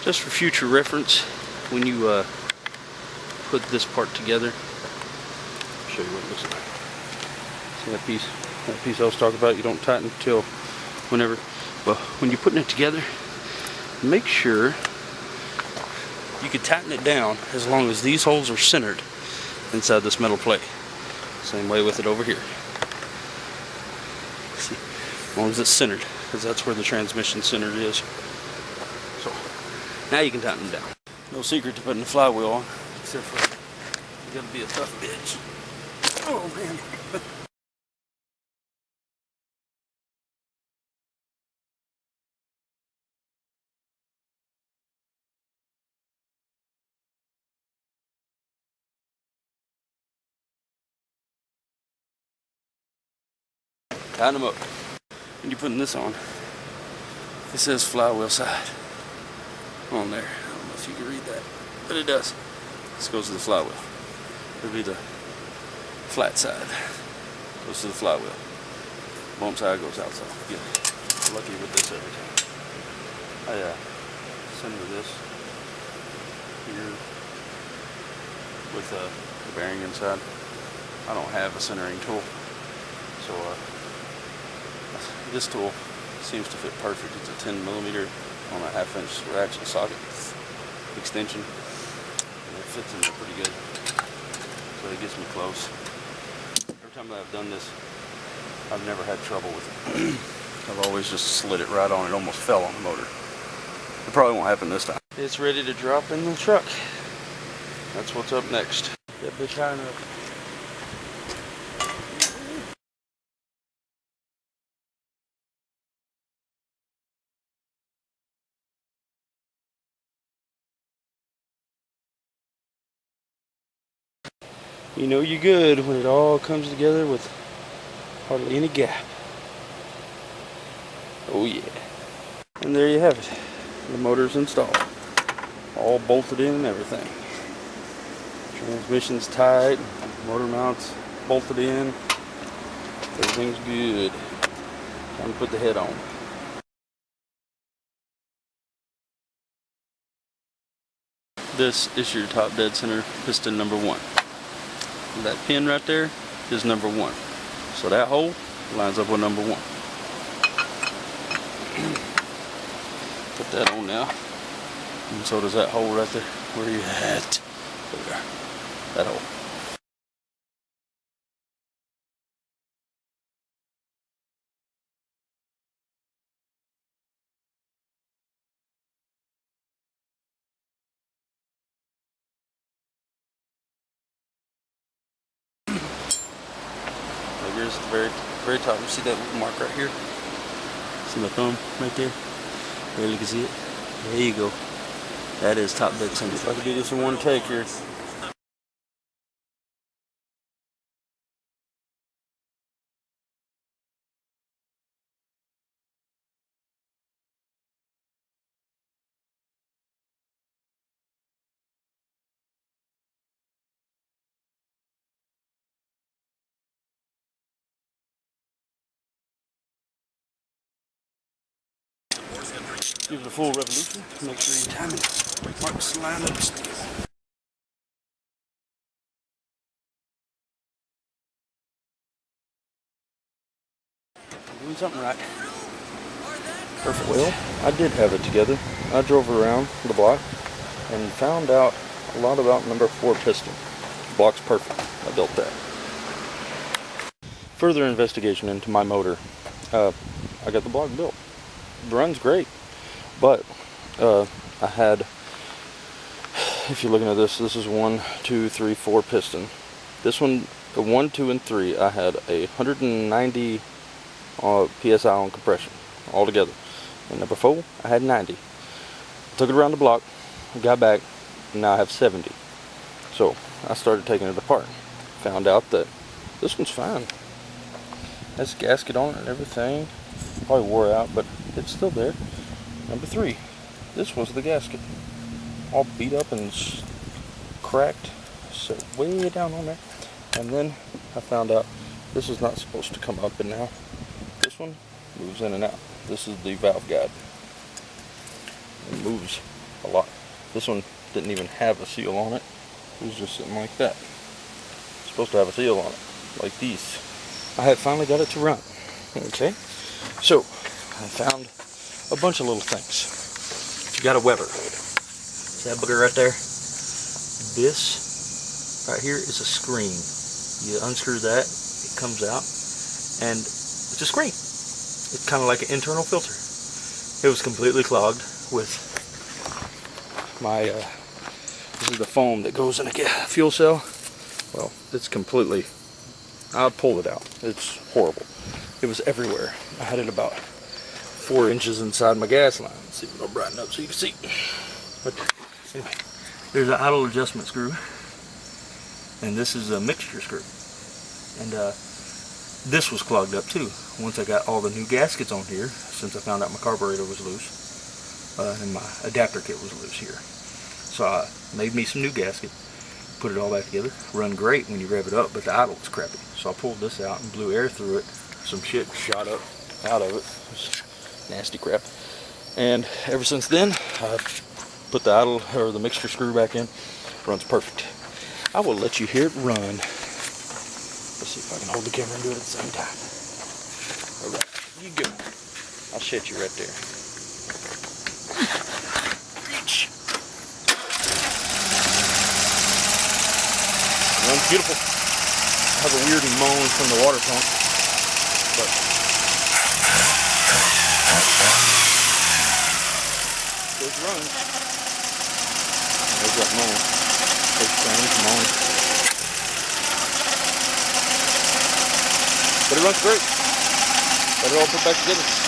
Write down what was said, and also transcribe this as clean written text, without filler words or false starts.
Just for future reference, when you put this part together, I'll show you what it looks like. See that piece? That piece I was talking about, you don't tighten until whenever. Well, when you're putting it together, make sure you can tighten it down as long as these holes are centered inside this metal plate. Same way with it over here. See, as long as it's centered, because that's where the transmission center is. So, now you can tighten it down. No secret to putting the flywheel on, except for you gotta be a tough bitch. Oh man. Tighten them up. When you're putting this on, it says flywheel side on there. I don't know if you can read that, but it does. This goes to the flywheel. It'll be the flat side. Goes to the flywheel. Bump side goes outside. Get lucky with this every time. I center this here with the bearing inside. I don't have a centering tool, so this tool seems to fit perfect. It's a 10mm on a 1/2" ratchet socket extension, and it fits in there pretty good. So it gets me close. Every time that I've done this, I've never had trouble with it. I've always just slid it right on. It almost fell on the motor. It probably won't happen this time. It's ready to drop in the truck. That's what's up next. That bitch high enough. You know you're good when it all comes together with hardly any gap. Oh yeah. And there you have it. The motor's installed. All bolted in and everything. Transmission's tight, motor mounts bolted in. Everything's good. Time to put the head on. This is your top dead center piston number 1. That pin right there is number 1. So that hole lines up with number 1. Put that on now. And so does that hole right there. Where are you at? There. That hole. Here's the very top. You see that little mark right here? See my thumb right there? Barely can see it. There you go. That is top dead center. If I can do this in one take here. Give it a full revolution. Make sure your timing marks line up still. Doing something right. Perfect. Well, I did have it together. I drove around the block and found out a lot about number 4 piston. The block's perfect. I built that. Further investigation into my motor. I got the block built. It runs great. But I had, if you're looking at this, this is 1, 2, 3, 4 piston. This one, the 1, 2, and 3, I had 190 psi on compression altogether. And number 4, I had 90. I took it around the block, got back, and now I have 70. So I started taking it apart. Found out that this one's fine. Has a gasket on it and everything. Probably wore out, but it's still there. Number 3, this was the gasket. All beat up and cracked. So way down on there. And then I found out this is not supposed to come up and now. This one moves in and out. This is the valve guide. It moves a lot. This one didn't even have a seal on it. It was just sitting like that. It's supposed to have a seal on it, like these. I have finally got it to run. Okay, so I found a bunch of little things. You got a Weber. See that booger right there? This right here is a screen. You unscrew that, it comes out, and it's a screen. It's kind of like an internal filter. It was completely clogged with my, this is the foam that goes in a fuel cell. Well, it's completely, I pulled it out. It's horrible. It was everywhere. I had it about 4 inches inside my gas line. Let's see if it'll brighten up so you can see. But anyway, there's an idle adjustment screw, and this is a mixture screw. And this was clogged up too. Once I got all the new gaskets on here, since I found out my carburetor was loose, and my adapter kit was loose here. So I made me some new gasket, put it all back together. Run great when you rev it up, but the idle was crappy. So I pulled this out and blew air through it. Some shit shot up out of it. It was nasty crap. And ever since then, I've put the idle or the mixture screw back in. Runs perfect. I will let you hear it run. Let's see if I can hold the camera and do it at the same time. Alright, you go. I'll set you right there. Reach. Runs beautiful. I have a weird moan from the water pump, but it runs. There's that moan. There's Chinese moan. But it runs great. Got it all put back together.